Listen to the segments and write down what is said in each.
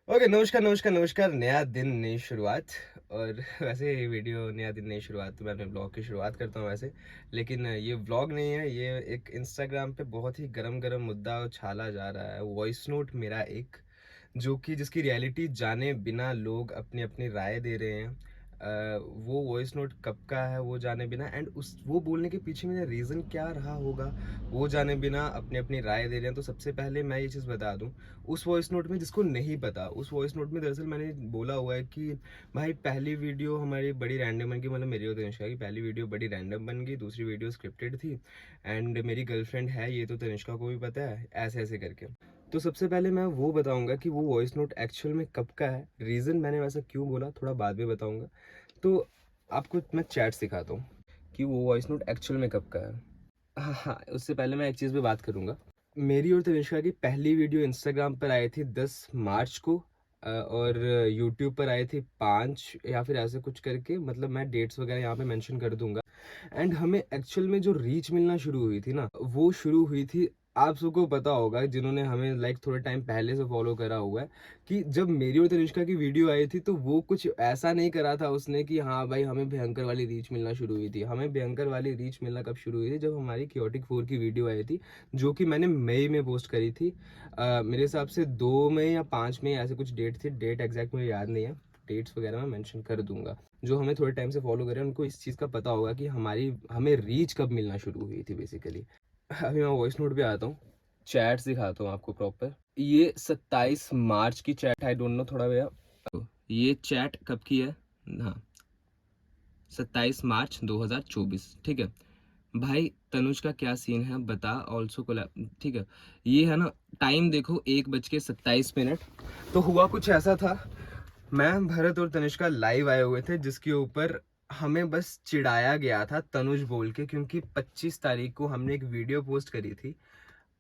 Okay, नमस्कार, नया दिन, नई शुरुआत। और वैसे ये वीडियो नया दिन, नई शुरुआत, तो मैं अपने ब्लॉग की शुरुआत करता हूँ वैसे। लेकिन ये व्लॉग नहीं है, ये एक इंस्टाग्राम पे बहुत ही गरम मुद्दा उछाला जा रहा है, वॉइस नोट मेरा एक, जो कि जिसकी रियलिटी जाने बिना लोग अपनी अपनी राय दे रहे हैं। वो वॉइस नोट कब का है वो जाने बिना, एंड उस वो बोलने के पीछे मेरा रीज़न क्या रहा होगा वो जाने बिना अपनी अपनी राय दे रहे हैं। तो सबसे पहले मैं ये चीज़ बता दूं, उस वॉइस नोट में, जिसको नहीं पता, उस वॉइस नोट में दरअसल मैंने बोला हुआ है कि भाई पहली वीडियो हमारी बड़ी रैंडम बन गई, मतलब मेरी और तनिष्का की पहली वीडियो बड़ी रैंडम बन गई, दूसरी वीडियो स्क्रिप्टेड थी, एंड मेरी गर्लफ्रेंड है ये तो तनिष्का को भी पता है, ऐसे ऐसे करके। तो सबसे पहले मैं वो बताऊंगा कि वो वॉइस नोट एक्चुअल में कब का है, रीज़न मैंने वैसा क्यों बोला थोड़ा बाद में बताऊंगा। तो आपको मैं चैट सिखाता हूँ कि वो वॉइस नोट एक्चुअल में कब का है। हाँ हाँ, उससे पहले मैं एक चीज़ पे बात करूंगा। मेरी और तनिष्का की पहली वीडियो इंस्टाग्राम पर आई थी 10 मार्च को, और यूट्यूब पर आई थी 5 या फिर ऐसे कुछ करके, मतलब मैं डेट्स वगैरह यहाँ पे मेंशन कर दूंगा। एंड हमें एक्चुअल में जो रीच मिलना शुरू हुई थी ना, वो शुरू हुई थी, आप सबको पता होगा जिन्होंने हमें लाइक थोड़े टाइम पहले से फॉलो करा हुआ है, कि जब मेरी और तनिष्का की वीडियो आई थी तो वो कुछ ऐसा नहीं करा था उसने कि हाँ भाई हमें भयंकर वाली रीच मिलना शुरू हुई थी। हमें भयंकर वाली रीच मिलना कब शुरू हुई थी, जब हमारी क्योटिक 4 की वीडियो आई थी, जो कि मैंने मई में पोस्ट करी थी। मेरे हिसाब से 2 मई या 5 मई ऐसे कुछ डेट थी, डेट एग्जैक्ट मुझे याद नहीं है, डेट्स वगैरह मैं मेंशन कर दूंगा। जो हमें थोड़े टाइम से फॉलो करें उनको इस चीज़ का पता होगा कि हमें रीच कब मिलना शुरू हुई थी बेसिकली। अभी मैं वॉइस नोट पे आता हूँ, चैट दिखाता हूँ आपको प्रॉपर। ये 27 मार्च की चैट, आई डोंट नो थोड़ा भैया, ये चैट कब की है। हाँ, 27 मार्च 2024, ठीक है। भाई तनुज का क्या सीन है बता, ऑल्सो कोलैब, ठीक है। ये है ना, टाइम देखो 1:27। तो हुआ कुछ ऐसा था, मैं, भरत और तनिष्का लाइव आए हुए थे, जिसके ऊपर हमें बस चिढ़ाया गया था तनुज बोल के, क्योंकि 25 तारीख को हमने एक वीडियो पोस्ट करी थी,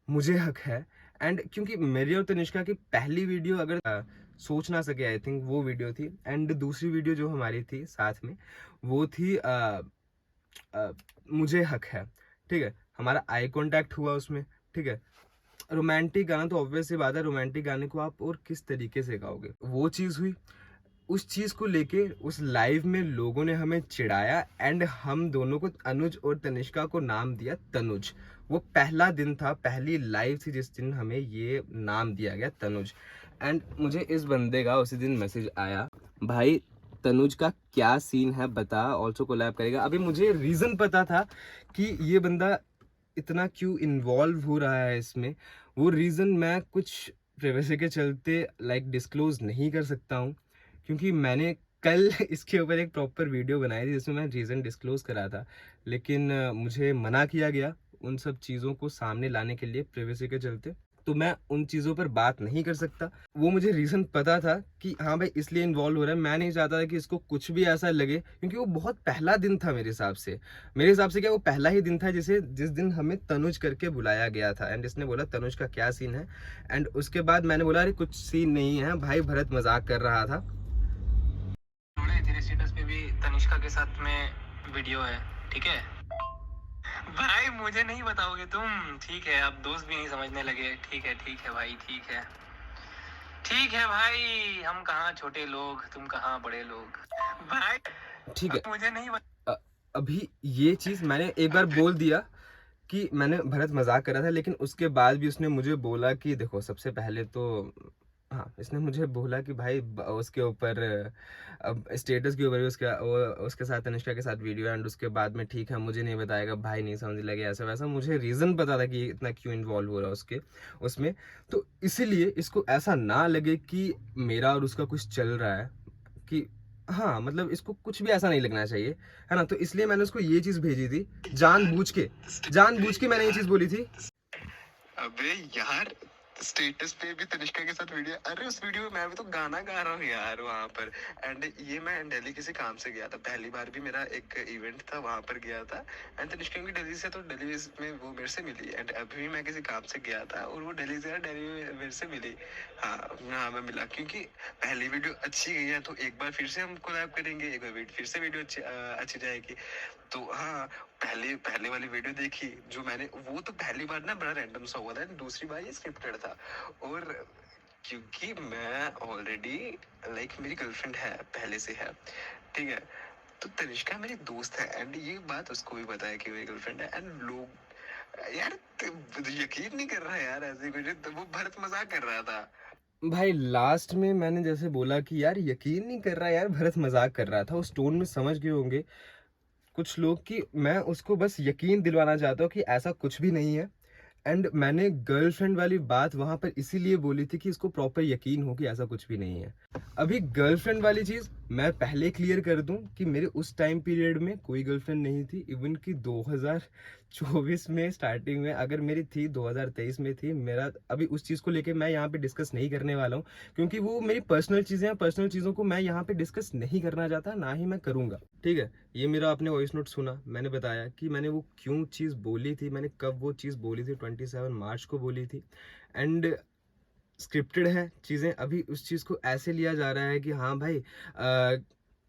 मुझे हक है। एंड क्योंकि मेरी और तनिष्का की पहली वीडियो, अगर सोच ना सके, आई थिंक वो वीडियो थी। एंड दूसरी वीडियो जो हमारी थी साथ में, वो थी अ, मुझे हक है, ठीक है। हमारा आई कांटेक्ट हुआ उसमें, ठीक है। रोमांटिक गाना तो ऑब्वियस सी बात है, रोमांटिक गाने को आप और किस तरीके से गाओगे, वो चीज़ हुई। उस चीज़ को लेके उस लाइव में लोगों ने हमें चिढ़ाया, एंड हम दोनों को, अनुज और तनिष्का को, नाम दिया तनुज। वो पहला दिन था, पहली लाइव थी जिस दिन हमें ये नाम दिया गया तनुज। एंड मुझे इस बंदे का उसी दिन मैसेज आया, भाई तनुज का क्या सीन है बता, ऑल्सो कोलैब करेगा। अभी मुझे रीज़न पता था कि ये बंदा इतना क्यों इन्वॉल्व हो रहा है इसमें, वो रीज़न मैं कुछ प्राइवेसी के चलते लाइक डिस्क्लोज नहीं कर सकता हूँ, क्योंकि मैंने कल इसके ऊपर एक प्रॉपर वीडियो बनाई थी जिसमें मैं रीज़न डिस्क्लोज करा था, लेकिन मुझे मना किया गया उन सब चीज़ों को सामने लाने के लिए प्राइवेसी के चलते। तो मैं उन चीज़ों पर बात नहीं कर सकता। वो मुझे रीज़न पता था कि हाँ भाई इसलिए इन्वॉल्व हो रहा है, मैं नहीं चाहता था कि इसको कुछ भी ऐसा लगे, क्योंकि वो बहुत पहला दिन था मेरे हिसाब से क्या वो पहला ही दिन था जिस दिन हमें तनुज करके बुलाया गया था। एंड इसने बोला तनुज का क्या सीन है, एंड उसके बाद मैंने बोला अरे कुछ सीन नहीं है भाई, भरत मजाक कर रहा था। तेरे स्टेटस पे भी तनिष्का के साथ में वीडियो है, ठीक है भाई, मुझे नहीं बताओगे तुम, ठीक है, अब दोस्त भी नहीं समझने लगे, ठीक है भाई, ठीक है भाई, हम कहाँ छोटे लोग, तुम कहाँ बड़े लोग भाई, ठीक है। मुझे नहीं अभी ये चीज मैंने एक बार बोल दिया कि मैंने, भरत मजाक कर रहा था, लेकिन उसके बाद भी उसने मुझे बोला कि देखो सबसे पहले तो, हाँ, इसने मुझे बोला कि भाई उसके ऊपर, अब स्टेटस के ऊपर भी उसके साथ, तनिष्का के साथ वीडियो, एंड उसके बाद में ठीक है मुझे नहीं बताएगा भाई, नहीं समझ लगे, ऐसा वैसा। मुझे रीज़न पता था कि ये इतना क्यों इन्वॉल्व हो रहा है उसमें। तो इसीलिए इसको ऐसा ना लगे कि मेरा और उसका कुछ चल रहा है, कि हाँ मतलब इसको कुछ भी ऐसा नहीं लगना चाहिए, है ना। तो इसलिए मैंने उसको ये चीज़ भेजी थी, जानबूझ के मैंने ये चीज़ बोली थी। अबे यार, स्टेटस पे भी तनिष्का के साथ वीडियो, अरे उस वीडियो में मैं भी तो गाना गा रहा हूँ यार वहां पर। एंड ये मैं दिल्ली किसी काम से गया था, पहली बार भी मेरा एक इवेंट था, वहां पर गया था। एंड तनिष्का भी दिल्ली से, तो दिल्ली में वो मेरे से मिली। एंड अभी मैं किसी काम से गया था और वो दिल्ली से, दिल्ली में मेरे से मिली। हाँ हाँ, मैं मिला, क्योंकि पहली वीडियो अच्छी गई है तो एक बार फिर से हम कोलैब करेंगे, एक बार फिर से वीडियो अच्छी जाएगी। तो हाँ, पहले पहले वाली वीडियो देखी जो मैंने, वो तो पहली बार ना बड़ा रैंडम सा हुआ था, दूसरी बार ये स्क्रिप्टेड था। और क्योंकि मैं ऑलरेडी लाइक मेरी गर्लफ्रेंड है, पहले से है, ठीक है। तो तनिष्का मेरी दोस्त है एंड ये बात उसको भी पता है कि मेरी गर्लफ्रेंड है एंड लोग यार यकीन नहीं कर रहा है यार, ऐसे कुछ तो वो भरत मजाक कर रहा था। भाई लास्ट में मैंने जैसे बोला कि यार यकीन नहीं कर रहा यार, भरत मजाक कर रहा था, उस टोन में समझ गए होंगे कुछ लोग कि मैं उसको बस यकीन दिलवाना चाहता हूँ कि ऐसा कुछ भी नहीं है। एंड मैंने गर्लफ्रेंड वाली बात वहां पर इसीलिए बोली थी कि इसको प्रॉपर यकीन हो कि ऐसा कुछ भी नहीं है। अभी गर्लफ्रेंड वाली चीज मैं पहले क्लियर कर दूं कि मेरे उस टाइम पीरियड में कोई गर्लफ्रेंड नहीं थी। इवन कि 2024 में स्टार्टिंग में अगर मेरी थी, 2023 में थी मेरा। अभी उस चीज को लेके मैं यहाँ पे डिस्कस नहीं करने वाला हूँ, क्योंकि वो मेरी पर्सनल चीजें हैं। पर्सनल चीजों को मैं यहाँ पे डिस्कस नहीं करना चाहता, ना ही मैं करूंगा, ठीक है। ये मेरा आपने वॉइस नोट सुना, मैंने बताया कि मैंने वो क्यों चीज़ बोली थी, मैंने कब वो चीज़ बोली थी, 27 मार्च को बोली थी। एंड स्क्रिप्टेड है चीज़ें। अभी उस चीज़ को ऐसे लिया जा रहा है कि हाँ भाई,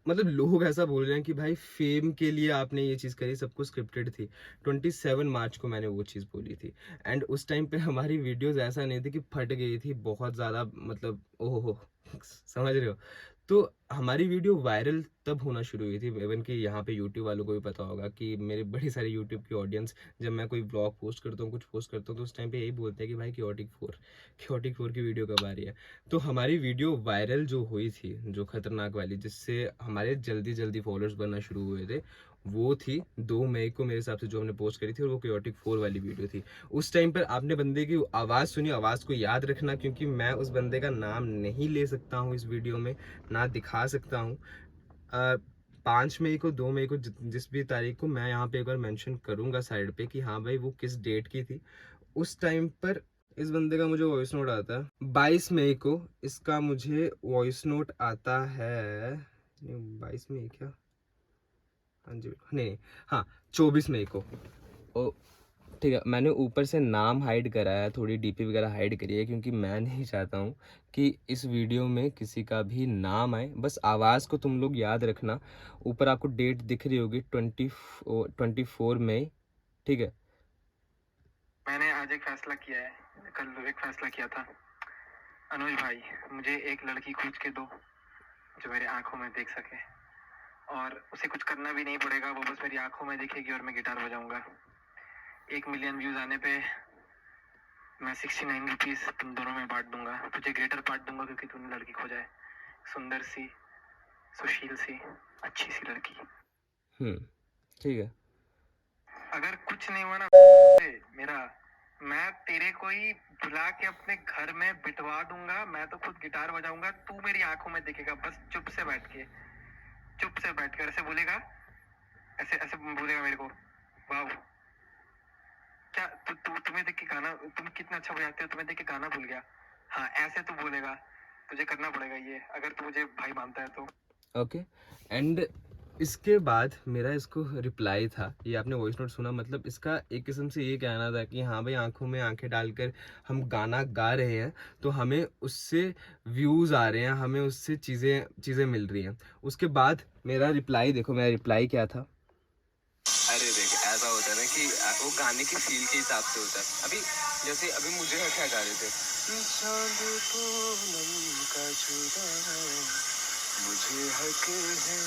मतलब लोग ऐसा बोल रहे हैं कि भाई फेम के लिए आपने ये चीज़ करी, सब कुछ स्क्रिप्टेड थी। 27 मार्च को मैंने वो चीज़ बोली थी। एंड उस टाइम पे हमारी वीडियोस ऐसा नहीं थी कि फट गई थी बहुत ज़्यादा, मतलब ओहो समझ रहे हो। तो हमारी वीडियो वायरल तब होना शुरू हुई थी, इवन कि यहाँ पे यूट्यूब वालों को भी पता होगा कि मेरे बड़ी सारी यूट्यूब की ऑडियंस, जब मैं कोई ब्लॉग पोस्ट करता हूँ, कुछ पोस्ट करता हूँ, तो उस टाइम पे यही बोलते हैं कि भाई क्योटिक 4 की वीडियो कब आ रही है। तो हमारी वीडियो वायरल जो हुई थी, जो खतरनाक वाली, जिससे हमारे जल्दी जल्दी फॉलोअर्स बनना शुरू हुए थे, वो थी 2 मई को मेरे हिसाब से जो हमने पोस्ट करी थी, और वो क्योटिक 4 वाली वीडियो थी। उस टाइम पर आपने बंदे की आवाज़ सुनी, आवाज़ को याद रखना, क्योंकि मैं उस बंदे का नाम नहीं ले सकता हूँ इस वीडियो में, ना दिखा सकता हूँ। 5 मई को, 2 मई को, जिस भी तारीख को, मैं यहाँ पे एक बार मेंशन करूंगा साइड पे कि हाँ भाई वो किस डेट की थी। उस टाइम पर इस बंदे का मुझे वॉइस नोट आता है 22 मई को, इसका मुझे वॉइस नोट आता है 22 मई क्या, हाँ जी, नहीं नहीं, हाँ 24 मई को। ओ ठीक है, मैंने ऊपर से नाम हाइड करा है, थोड़ी डीपी वगैरह हाइड करी है, क्योंकि मैं नहीं चाहता हूँ कि इस वीडियो में किसी का भी नाम आए। बस आवाज़ को तुम लोग याद रखना। ऊपर आपको डेट दिख रही होगी 24 मई, ठीक है। मैंने आज एक फैसला किया है, कल एक फैसला किया था। अनुज भाई, मुझे एक लड़की खोज के दो जो मेरी आंखों में देख सके, और उसे कुछ करना भी नहीं पड़ेगा, वो बस मेरी आंखों में दिखेगी और मैं गिटार बजाऊंगा। 1 मिलियन व्यूज आने पे मैं 69 रुपीज तुम दोनों में बांट दूंगा। तुझे ग्रेटर पार्ट दूंगा क्योंकि तूने लड़की खोजा है, सुंदर सी, सुशील सी, अच्छी सी लड़की। ठीक है। अगर कुछ नहीं हुआ ना मेरा, मैं तेरे को ही बुला के अपने घर में बिठवा दूंगा। मैं तो खुद गिटार बजाऊंगा, तू मेरी आंखों में देखेगा, बस चुप से बैठ के, चुप से बैठ कर ऐसे बोलेगा, ऐसे ऐसे बोलेगा मेरे को, वाह क्या तुम्हें देख के गाना, तुम कितना अच्छा बजाते हो, तुम्हें देख के गाना भूल गया। हाँ ऐसे तू बोलेगा, तुझे करना पड़ेगा ये, अगर तू मुझे भाई मानता है तो। ओके। एंड इसके बाद मेरा इसको रिप्लाई था, ये आपने वॉइस नोट सुना, मतलब इसका एक किस्म से ये कहना था कि हाँ भाई आंखों में आंखें डालकर हम गाना गा रहे हैं, तो हमें उससे व्यूज़ आ रहे हैं, हमें उससे चीज़ें चीज़ें मिल रही हैं। उसके बाद मेरा रिप्लाई देखो, मेरा रिप्लाई क्या था। अरे देख, ऐसा होता है ना कि वो गाने की फील के हिसाब से होता है। अभी जैसे अभी मुझे क्या गा रहे थे, चांद पूनम का जुदा मुझे हक है।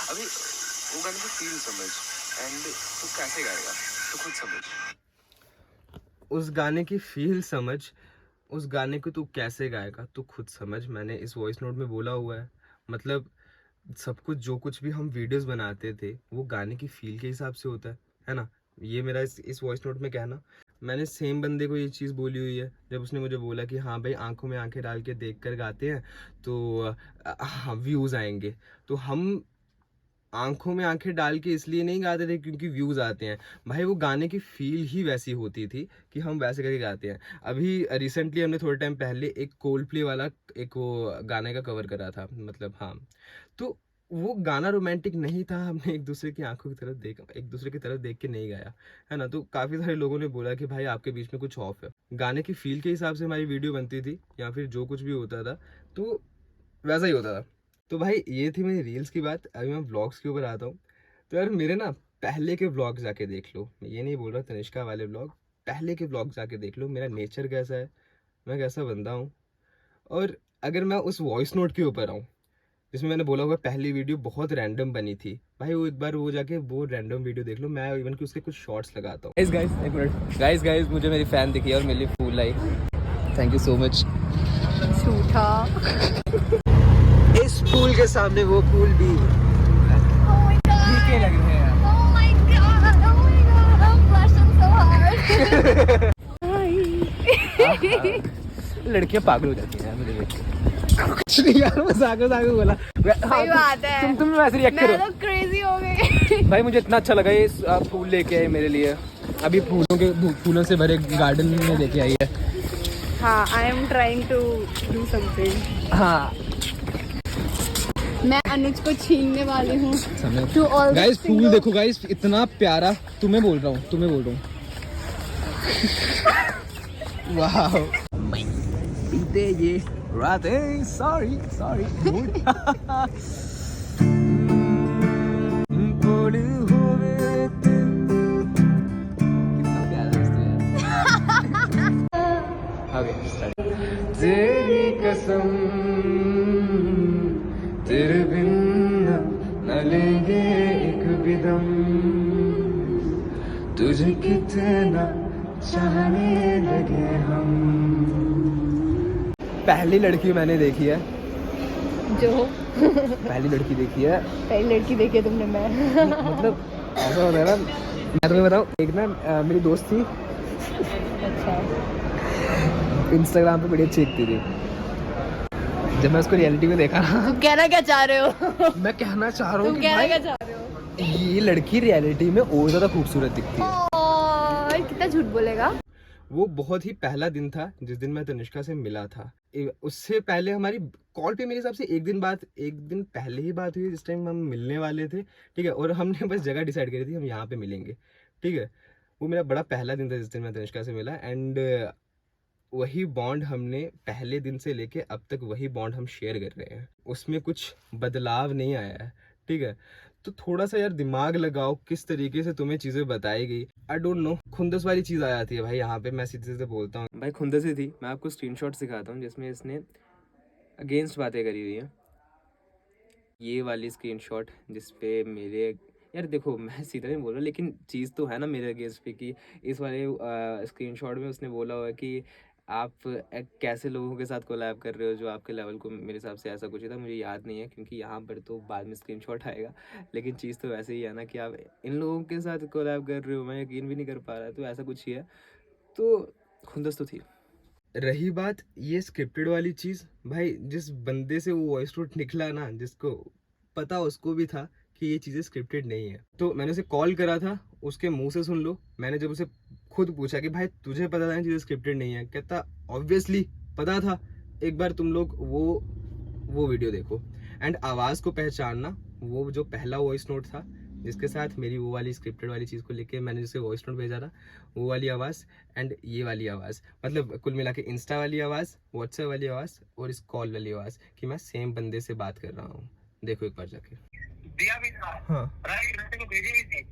अभी वो गाने की फील समझ, एंड तू कैसे गाएगा तो खुद समझ। उस गाने की फील समझ, उस गाने को तू कैसे गाएगा तू खुद समझ, मैंने इस वॉइस नोट में बोला हुआ है। मतलब सब कुछ, जो कुछ भी हम वीडियोस बनाते थे, वो गाने की फील के हिसाब से होता है ना। ये मेरा इस वॉइस नोट में कहना, मैंने सेम बंदे को ये चीज़ बोली हुई है जब उसने मुझे बोला कि हाँ भाई आंखों में आंखें डाल के देख कर गाते हैं तो हाँ व्यूज़ आएंगे। तो हम आंखों में आंखें डाल के इसलिए नहीं गाते थे क्योंकि व्यूज आते हैं, भाई वो गाने की फील ही वैसी होती थी कि हम वैसे करके गाते हैं। अभी रिसेंटली हमने थोड़े टाइम पहले एक कोल्ड प्ले वाला एक वो गाने का कवर करा था, मतलब हाँ, तो वो गाना रोमांटिक नहीं था, हमने एक दूसरे की आंखों की तरफ देख, एक दूसरे की तरफ देख के नहीं गाया है ना। तो काफ़ी सारे लोगों ने बोला कि भाई आपके बीच में कुछ ऑफ है। गाने की फील के हिसाब से हमारी वीडियो बनती थी, या फिर जो कुछ भी होता था तो वैसा ही होता था। तो भाई ये थी मेरी रील्स की बात। अभी मैं व्लॉग्स के ऊपर आता हूँ। तो यार मेरे ना पहले के व्लॉग जाके देख लो, मैं ये नहीं बोल रहा तनिष्का वाले व्लॉग, पहले के व्लॉग जाके देख लो, मेरा नेचर कैसा है, मैं कैसा बंदा हूँ। और अगर मैं उस वॉइस नोट के ऊपर आऊँ जिसमें मैंने बोला होगा पहली वीडियो बहुत रैंडम बनी थी, भाई वो एक बार वो जाके वो रैंडम वीडियो देख लो, मैं इवन कि उसके कुछ शॉर्ट्स लगाता हूँ। गाइस एक मिनट, गाइस मुझे मेरी फैन दिखी और मेरे लिए फूल आई, थैंक यू सो मच। झूठा। इस फूल के सामने वो फूल भी फीके लग रहे हैं। Oh my god, I'm blushing so hard. लड़कियां पागल हो जाती हैं मुझे देख के। कुछ नहीं यार, मजाक बोला। सही बात है। तुम वैसे रिएक्ट करो। मैं तो क्रेजी हो गई। भाई मुझे इतना अच्छा लगा ये फूल लेके आए मेरे लिए, अभी फूलों से भरे गार्डन में लेके आई है। हाँ, I am trying to do something. हाँ मैं अनुज को छीनने वाली हूँ। समय गाइस फूल देखो गाइस, इतना प्यारा, तुम्हें बोल रहा हूँ। वाह बीते ये रातें, सॉरी कितना प्यारा है। तेरी कसम तेरे बिन न लेंगे एक भी दम, तुझे कितना चाहने लगे हम। पहली लड़की मैंने देखी है, पहली लड़की देखी है तुमने। मैं मतलब ऐसा होता है ना, मैं तुम्हें बताऊँ, एक ना मेरी दोस्त थी, अच्छा, इंस्टाग्राम पे बड़ी अच्छी दिखती थी। जब मैं उसको रियलिटी में देखा ना, तुम कहना क्या चाह रहे हो? मैं कहना चाह रहा हूँ तुम कि कहना क्या भाई चाह रहे हो? ये लड़की रियलिटी में और ज्यादा खूबसूरत दिखती है। कितना झूठ बोलेगा। वो बहुत ही पहला दिन था जिस दिन मैं तनिष्का से मिला था। उससे पहले हमारी कॉल पे मेरे हिसाब से एक दिन पहले ही बात हुई, जिस टाइम हम मिलने वाले थे, ठीक है। और हमने बस जगह डिसाइड करी थी, हम यहाँ पे मिलेंगे, ठीक है। वो मेरा बड़ा पहला दिन था जिस दिन मैं तनिष्का से मिला, एंड वही बॉन्ड हमने पहले दिन से लेके अब तक वही बॉन्ड हम शेयर कर रहे हैं, उसमें कुछ बदलाव नहीं आया है, ठीक है। तो थोड़ा सा यार दिमाग लगाओ किस तरीके से तुम्हें चीजें बताई गई। आई डोंट नो, खुंदस वाली चीज आ जाती है भाई यहाँ पे, मैं सीधे सीधे बोलता हूँ भाई, खुंदस ही थी। मैं आपको स्क्रीनशॉट दिखाता हूँ जिसमें इसने अगेंस्ट बातें करी हुई है। ये वाली स्क्रीनशॉट जिसपे मेरे, यार देखो मैं सीधा नहीं बोल रहा, लेकिन चीज़ तो है ना मेरे अगेंस्ट पे कि इस वाले स्क्रीनशॉट में उसने बोला हुआ कि आप कैसे लोगों के साथ कोलैब कर रहे हो जो आपके लेवल को, मेरे हिसाब से ऐसा कुछ ही था, मुझे याद नहीं है क्योंकि यहाँ पर तो बाद में स्क्रीनशॉट आएगा, लेकिन चीज़ तो वैसे ही है ना कि आप इन लोगों के साथ कोलैब कर रहे हो, मैं यकीन भी नहीं कर पा रहा, तो ऐसा कुछ ही है। तो खुंदस तो थी। रही बात ये स्क्रिप्टेड वाली चीज़, भाई जिस बंदे से वो वॉइस नोट निकला ना, जिसको पता उसको भी था कि ये चीज़ें स्क्रिप्टेड नहीं है, तो मैंने उसे कॉल करा था, उसके मुंह से सुन लो। मैंने जब उसे खुद पूछा कि भाई तुझे पता था चीज़ें स्क्रिप्टेड नहीं है, कहता ऑब्वियसली पता था, एक बार तुम लोग वो वीडियो देखो एंड आवाज़ को पहचानना। वो जो पहला वॉइस नोट था जिसके साथ मेरी वो वाली स्क्रिप्टेड वाली चीज़ को लेके मैंने जिसे वॉइस नोट भेजा था, वो वाली आवाज़ एंड ये वाली आवाज़, मतलब कुल मिला के इंस्टा वाली आवाज़, व्हाट्सएप वाली आवाज़ और इस कॉल वाली आवाज़ कि मैं सेम बंदे से बात कर रहा हूँ। देखो एक बार जाके। दिया भी था, हाँ राइट, मैंने को भेजी भी थी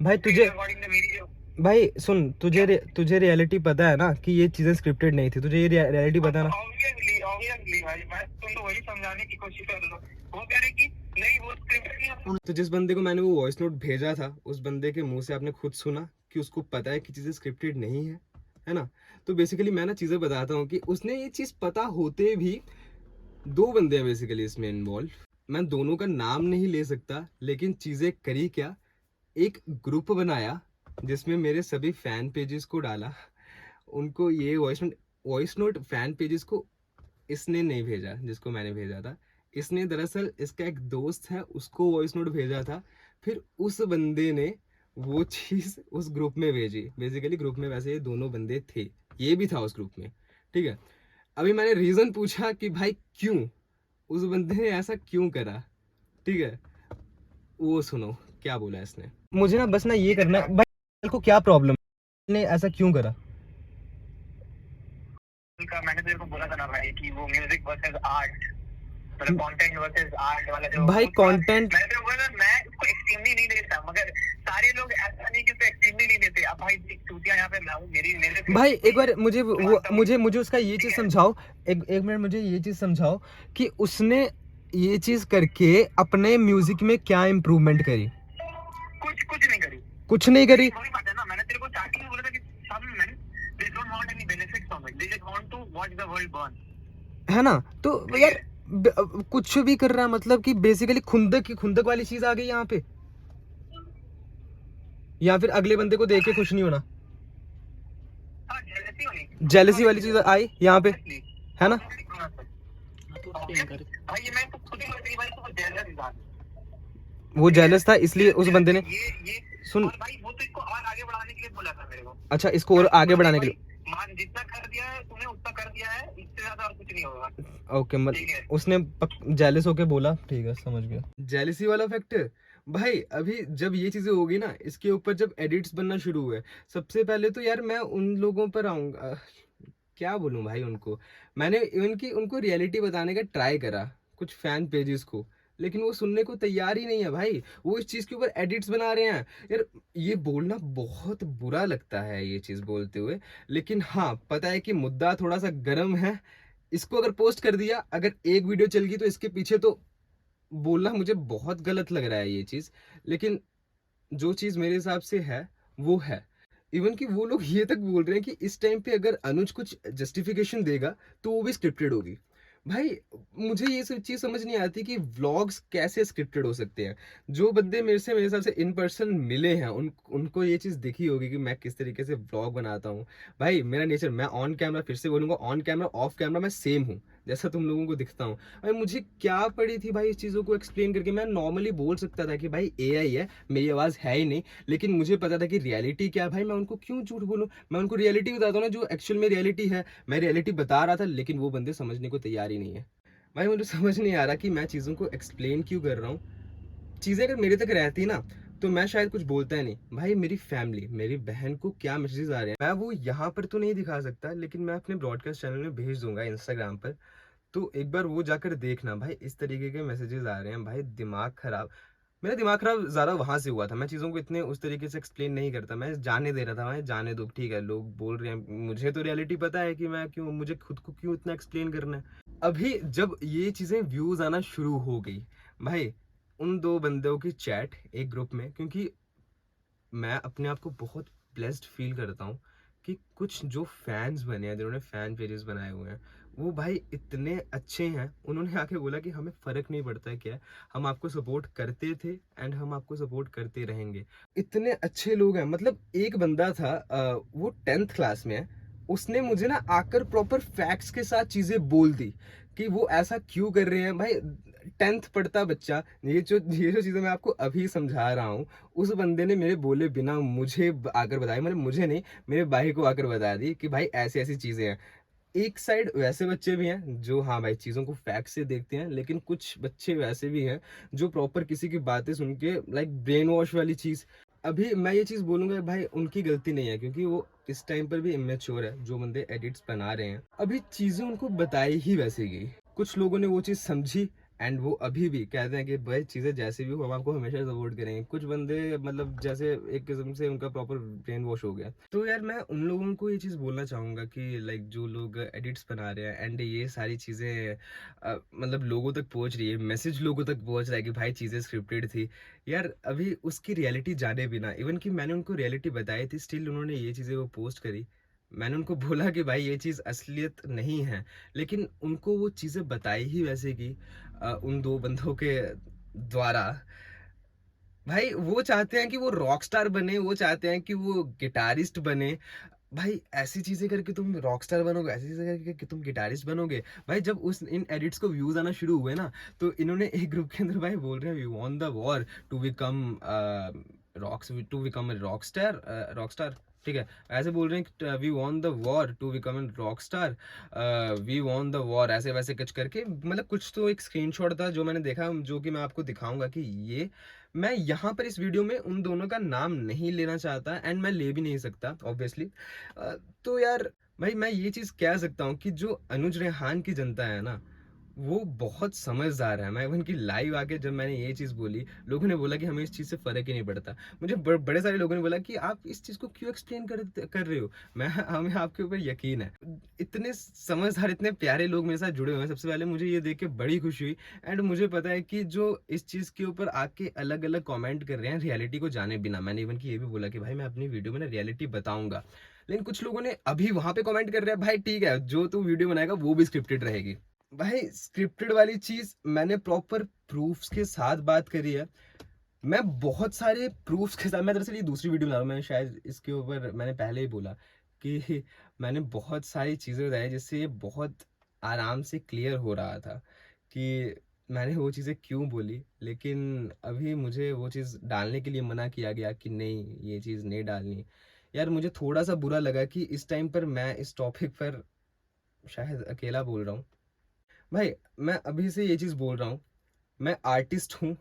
भाई, तुझे रिकॉर्डिंग में मेरी जो, भाई सुन, तुझे रियलिटी पता है ना कि ये चीज़ें स्क्रिप्टेड नहीं थी, तुझे ये रियलिटी पता है ना। ऑब्वियसली भाई, मैं तुम तो वही समझाने की कोशिश कर रहे हो, वो कह रहे कि नहीं वो स्क्रिप्टेड नहीं है। तो जिस बंदे को मैंने वो वॉइस नोट भेजा था, उस बंदे के मुंह से आपने खुद सुना कि उसको पता है कि चीज़ें स्क्रिप्टेड नहीं है ना। तो बेसिकली मैं ना चीज़ें बताता हूँ कि उसने ये चीज़ पता होते भी, दो बंदे हैं बेसिकली इसमें इन्वॉल्व, मैं दोनों का नाम नहीं ले सकता, लेकिन चीज़ें करी क्या, एक ग्रुप बनाया जिसमें मेरे सभी फैन पेजेस को डाला, उनको ये वॉइस नोट फैन पेजेस को इसने नहीं भेजा जिसको मैंने भेजा था, इसने दरअसल इसका एक दोस्त है उसको वॉइस नोट भेजा था, फिर उस बंदे ने वो चीज़ उस ग्रुप में भेजी। बेसिकली ग्रुप में वैसे ये दोनों बंदे थे, ये भी था उस ग्रुप में, ठीक है। अभी मैंने रीज़न पूछा कि भाई क्यों उस बंदे ने ऐसा क्यों करा, ठीक है, वो सुनो क्या बोला इसने। मुझे ना बस ना ये करना है भाई, को क्या प्रॉब्लम ने ऐसा क्यों करा। मैंने तेरे को बोला था ना भाई कि वो म्यूजिक वर्सेस आर्ट, मतलब कंटेंट वर्सेस आर्ट वाला जो भाई कंटेंट, मैंने तेरे को बोला था, मैं इसको एक्सट्रीमली नहीं देखता, मगर सारे लोग ऐसा नहीं कि तो एक्सट्रीमली नहीं लेते। अब भाई एक चूतिया यहाँ पे मैं हूँ, मेरे भाई एक बार मुझे वो मानता हूँ। मुझे उसका ये चीज समझाओ, एक मिनट मुझे ये चीज समझाओ कि उसने ये चीज करके अपने म्यूजिक में क्या इम्प्रूवमेंट करी? कुछ नहीं करी। कुछ नहीं करी। वही बात है ना, मैंने तेरे को स्टार्टिंग में बोला था कि some men they don't want any benefits from it, they just want to watch the world burn। है ना? तो यार कुछ भी कर रहा है, मतलब कि बेसिकली खुंदक वाली चीज आ गई यहाँ पे, या फिर अगले बंदे को देख के खुश नहीं होना, हाँ, जेलसी वाली चीज आई यहाँ पे, है ना? भाई ये मैं तो खुद ही मेरी भाई तो जेलस इंसान। वो जेलस था इसलिए उस बंदे ने ये सुन। और भाई वो तो इसको और आगे बढ़ाने के लिए बोला था मेरे को। अच्छा, इसको और आगे बढ़ाने के लिए। मान जितना कर दिया है तूने उतना कर दिया है, इससे ज्यादा और कुछ नहीं होगा। ओके, ठीक मतलब है। उसने जेलस होके बोला, ठीक है समझ गया। जेलसी वाला फैक्टर भाई, अभी जब ये चीजें होगी ना, इसके ऊपर जब एडिट्स बनना शुरू हुए, सबसे पहले तो यार मैं उन लोगों पर आऊंगा, क्या बोलूं भाई उनको, मैंने उनको रियलिटी बताने का ट्राई करा कुछ फैन पेजेस को, लेकिन वो सुनने को तैयार ही नहीं है भाई। वो इस चीज के ऊपर एडिट्स बना रहे हैं यार। ये बोलना बहुत बुरा लगता है ये चीज बोलते हुए, लेकिन हाँ पता है कि मुद्दा थोड़ा सा गर्म है। इसको अगर पोस्ट कर दिया, अगर एक वीडियो चल गई, तो इसके पीछे तो बोलना मुझे बहुत गलत लग रहा है ये चीज, लेकिन जो चीज मेरे हिसाब से है वो है। इवन कि वो लोग ये तक बोल रहे हैं कि इस टाइम पे अगर अनुज कुछ जस्टिफिकेशन देगा तो वो भी स्क्रिप्टेड होगी। भाई मुझे ये सब चीज समझ नहीं आती कि व्लॉग्स कैसे स्क्रिप्टेड हो सकते हैं। जो बंदे मेरे हिसाब से इन पर्सन मिले हैं, उनको ये चीज दिखी होगी कि मैं किस तरीके से व्लॉग बनाता हूँ। भाई मेरा नेचर, मैं ऑन कैमरा, फिर से बोलूंगा, ऑन कैमरा ऑफ कैमरा मैं सेम हूँ जैसा तुम लोगों को दिखता हूँ। भाई मुझे क्या पड़ी थी भाई इस चीज़ों को एक्सप्लेन करके? मैं नॉर्मली बोल सकता था कि भाई एआई है, मेरी आवाज़ है ही नहीं, लेकिन मुझे पता था कि रियलिटी क्या है। भाई मैं उनको क्यों झूठ बोलूँ? मैं उनको रियलिटी बताता हूँ ना, जो एक्चुअल में रियलिटी है। मैं रियलिटी बता रहा था, लेकिन वो बंदे समझने को तैयार ही नहीं है। भाई मुझे समझ नहीं आ रहा कि मैं चीज़ों को एक्सप्लेन क्यों कर रहा हूँ। चीज़ें अगर मेरे तक रहती ना, तो मैं शायद कुछ बोलता है नहीं। भाई मेरी फैमिली, मेरी बहन को क्या मैसेजेस आ रहे हैं, मैं वो यहाँ पर तो नहीं दिखा सकता, लेकिन मैं अपने ब्रॉडकास्ट चैनल में भेज दूंगा इंस्टाग्राम पर। तो एक बार वो जाकर देखना भाई, इस तरीके के मैसेजेस आ रहे हैं। भाई दिमाग खराब, मेरा दिमाग खराब ज़्यादा वहाँ से हुआ था। मैं चीज़ों को इतने उस तरीके से एक्सप्लेन नहीं करता, मैं जाने दे रहा था। मैं जाने दो, ठीक है, लोग बोल रहे हैं, मुझे तो रियलिटी पता है कि मैं क्यों, मुझे खुद को क्यों इतना एक्सप्लेन करना है। अभी जब ये चीज़ें व्यूज़ आना शुरू हो गई भाई, उन दो बंदों की चैट एक ग्रुप में, क्योंकि मैं अपने आप को बहुत ब्लेस्ड फील करता हूँ कि कुछ जो फैंस बने हैं, जिन्होंने फैन पेजेस बनाए हुए हैं, वो भाई इतने अच्छे हैं। उन्होंने आके बोला कि हमें फ़र्क नहीं पड़ता है क्या, हम आपको सपोर्ट करते थे एंड हम आपको सपोर्ट करते रहेंगे। इतने अच्छे लोग हैं। मतलब एक बंदा था, वो 10th क्लास में है, उसने मुझे ना आकर प्रॉपर फैक्ट्स के साथ चीज़ें बोल दी कि वो ऐसा क्यों कर रहे हैं। भाई 10th पढ़ता बच्चा, ये जो चीज़ें मैं आपको अभी समझा रहा हूँ, उस बंदे ने मेरे बोले बिना मुझे आकर बताया, मैंने मुझे नहीं, मेरे भाई को आकर बता दी कि भाई ऐसी ऐसी चीज़ें हैं। एक साइड वैसे बच्चे भी हैं जो हाँ भाई चीज़ों को फैक्ट से देखते हैं, लेकिन कुछ बच्चे वैसे भी हैं जो प्रॉपर किसी की बातें सुन के लाइक ब्रेन वॉश वाली चीज़। अभी मैं ये चीज़ बोलूँगा भाई उनकी गलती नहीं है, क्योंकि वो इस टाइम पर भी इमेच्योर है। जो बंदे एडिट्स बना रहे हैं, अभी चीज़ें उनको बताई ही वैसे गई। कुछ लोगों ने वो चीज़ समझी एंड वो अभी भी कहते हैं कि भाई चीज़ें जैसे भी हो हम आपको हमेशा सपोर्ट करेंगे। कुछ बंदे मतलब जैसे एक किस्म से उनका प्रॉपर ब्रेन वॉश हो गया। तो यार मैं उन लोगों को ये चीज़ बोलना चाहूँगा कि लाइक जो लोग एडिट्स बना रहे हैं एंड ये सारी चीज़ें मतलब लोगों तक पहुँच रही है, मैसेज लोगों तक पहुँच रहा है कि भाई चीज़ें स्क्रिप्टेड थी। यार अभी उसकी रियलिटी जाने बिना, इवन कि मैंने उनको रियलिटी बताई थी, स्टिल उन्होंने ये चीज़ें वो पोस्ट करी। मैंने उनको बोला कि भाई ये चीज़ असलियत नहीं है, लेकिन उनको वो चीज़ें बताई ही वैसे कि उन दो बंदों के द्वारा। भाई वो चाहते हैं कि वो रॉक स्टार बने, वो चाहते हैं कि वो गिटारिस्ट बने। भाई ऐसी चीज़ें करके तुम रॉक स्टार बनोगे, ऐसी चीज़ें करके कि तुम गिटारिस्ट बनोगे? भाई जब उस इन एडिट्स को व्यूज़ आना शुरू हुए ना, तो इन्होंने एक ग्रुप के अंदर भाई बोल रहे हैं we won the war to become rock star, ठीक है, ऐसे बोल रहे हैं we won the war to become an rock star, we won the war, ऐसे वैसे कुछ करके। मतलब कुछ तो एक स्क्रीनशॉट था जो मैंने देखा, जो कि मैं आपको दिखाऊंगा कि ये मैं यहाँ पर इस वीडियो में उन दोनों का नाम नहीं लेना चाहता एंड मैं ले भी नहीं सकता ऑब्वियसली। तो यार भाई मैं ये चीज़ कह सकता हूँ कि जो अनुज रेहान की जनता है ना, वो बहुत समझदार है। मैं उनकी लाइव आके जब मैंने ये चीज़ बोली, लोगों ने बोला कि हमें इस चीज़ से फ़र्क ही नहीं पड़ता। मुझे बड़े सारे लोगों ने बोला कि आप इस चीज़ को क्यों एक्सप्लेन कर रहे हो? हमें आपके ऊपर यकीन है। इतने समझदार, इतने प्यारे लोग मेरे साथ जुड़े हुए हैं। सबसे पहले मुझे ये देख के बड़ी खुशी हुई एंड मुझे पता है कि जो इस चीज़ के ऊपर आके अलग-अलग कमेंट कर रहे हैं रियलिटी को जाने बिना। मैंने इवन कि ये भी बोला कि भाई मैं अपनी वीडियो में ना रियलिटी बताऊँगा। लेकिन कुछ लोगों ने अभी वहाँ पे कमेंट कर रहे हैं, भाई ठीक है, जो तू वीडियो बनाएगा वो भी स्क्रिप्टेड रहेगी। भाई स्क्रिप्टेड वाली चीज मैंने प्रॉपर प्रूफ्स के साथ बात करी है। मैं बहुत सारे प्रूफ्स के साथ, मैं दरअसल ये दूसरी वीडियो बना रहा हूँ। मैंने शायद इसके ऊपर मैंने पहले ही बोला कि मैंने बहुत सारी चीज़ें बताई जिससे ये बहुत आराम से क्लियर हो रहा था कि मैंने वो चीज़ें क्यों बोली। लेकिन अभी मुझे वो चीज़ डालने के लिए मना किया गया कि नहीं, ये चीज़ नहीं डालनी। यार मुझे थोड़ा सा बुरा लगा कि इस टाइम पर मैं इस टॉपिक पर शायद अकेला बोल रहा हूँ। भाई मैं अभी से ये चीज़ बोल रहा हूँ, मैं आर्टिस्ट हूँ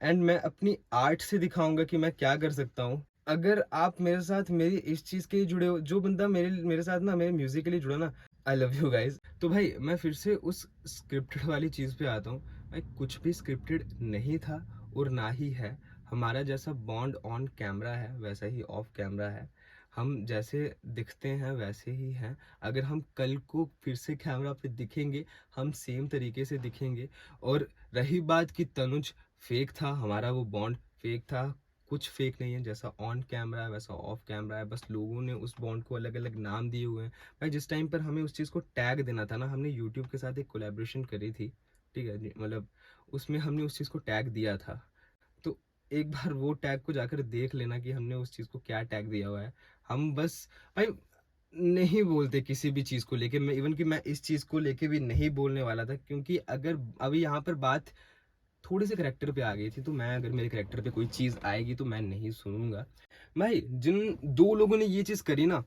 एंड मैं अपनी आर्ट से दिखाऊंगा कि मैं क्या कर सकता हूँ। अगर आप मेरे साथ मेरी इस चीज़ के लिए जुड़े हो, जो बंदा मेरे मेरे साथ ना मेरे म्यूजिक के लिए जुड़ा ना, आई लव यू गाइज। तो भाई मैं फिर से उस स्क्रिप्टेड वाली चीज़ पे आता हूँ। भाई कुछ भी स्क्रिप्टेड नहीं था और ना ही है। हमारा जैसा बॉन्ड ऑन कैमरा है वैसा ही ऑफ कैमरा है। हम जैसे दिखते हैं वैसे ही हैं। अगर हम कल को फिर से कैमरा पे दिखेंगे, हम सेम तरीके से दिखेंगे। और रही बात कि तनुज फेक था, हमारा वो बॉन्ड फेक था, कुछ फेक नहीं है। जैसा ऑन कैमरा है वैसा ऑफ कैमरा है, बस लोगों ने उस बॉन्ड को अलग अलग नाम दिए हुए हैं। भाई जिस टाइम पर हमें उस चीज़ को टैग देना था ना, हमने यूट्यूब के साथ एक कोलैबोरेशन करी थी, ठीक है जी, मतलब उसमें हमने उस चीज़ को टैग दिया था। तो एक बार वो टैग को जाकर देख लेना कि हमने उस चीज़ को क्या टैग दिया हुआ है। हम बस भाई नहीं बोलते किसी भी चीज़ को लेके। मैं इवन कि मैं इस चीज़ को लेके भी नहीं बोलने वाला था, क्योंकि अगर अभी यहाँ पर बात थोड़े से करेक्टर पे आ गई थी, तो मैं अगर मेरे करेक्टर पे कोई चीज़ आएगी तो मैं नहीं सुनूंगा। भाई जिन दो लोगों ने ये चीज़ करी ना,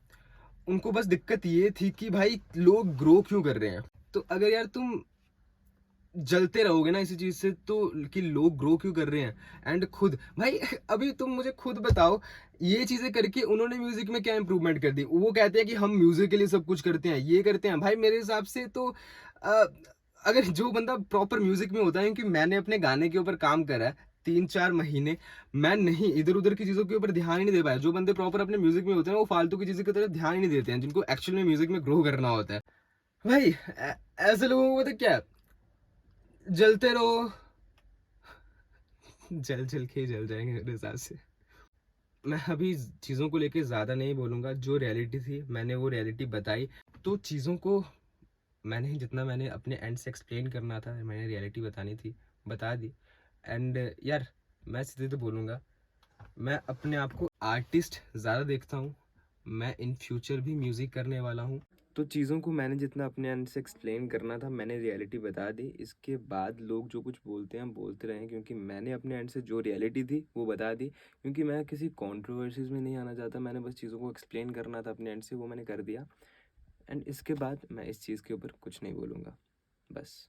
उनको बस दिक्कत ये थी कि भाई लोग ग्रो क्यों कर रहे हैं। तो अगर यार तुम जलते रहोगे ना इसी चीज से, तो कि लोग ग्रो क्यों कर रहे हैं। एंड खुद भाई अभी तुम मुझे खुद बताओ, ये चीजें करके उन्होंने म्यूजिक में क्या इंप्रूवमेंट कर दी। वो कहते हैं कि हम म्यूजिक के लिए सब कुछ करते हैं, ये करते हैं। भाई मेरे हिसाब से तो अगर जो बंदा प्रॉपर म्यूजिक में होता है, क्योंकि मैंने अपने गाने के ऊपर काम करा है 3-4 महीने, मैं नहीं इधर उधर की चीजों के ऊपर ध्यान ही नहीं दे पाया। जो बंदे प्रॉपर अपने म्यूजिक में होते हैं वो फालतू की चीजों की तरफ ध्यान ही नहीं देते हैं, जिनको एक्चुअल में म्यूजिक में ग्रो करना होता है। भाई ऐसे लोगों को तो क्या, जलते रहो, जल जल के जल जाएंगे मेरे हिसाब से। मैं अभी चीज़ों को लेके ज़्यादा नहीं बोलूँगा। जो रियलिटी थी मैंने वो रियलिटी बताई। तो चीज़ों को मैंने जितना मैंने अपने एंड से एक्सप्लेन करना था, मैंने रियलिटी बतानी थी, बता दी। एंड यार मैं सीधे तो बोलूँगा, मैं अपने आप को आर्टिस्ट ज़्यादा देखता हूँ। मैं इन फ्यूचर भी म्यूज़िक करने वाला हूँ। तो चीज़ों को मैंने जितना अपने एंड से एक्सप्लेन करना था मैंने रियलिटी बता दी। इसके बाद लोग जो कुछ बोलते हैं बोलते रहें, क्योंकि मैंने अपने एंड से जो रियलिटी थी वो बता दी। क्योंकि मैं किसी कंट्रोवर्सीज में नहीं आना चाहता, मैंने बस चीज़ों को एक्सप्लेन करना था अपने एंड से, वो मैंने कर दिया। एंड इसके बाद मैं इस चीज़ के ऊपर कुछ नहीं बोलूँगा, बस।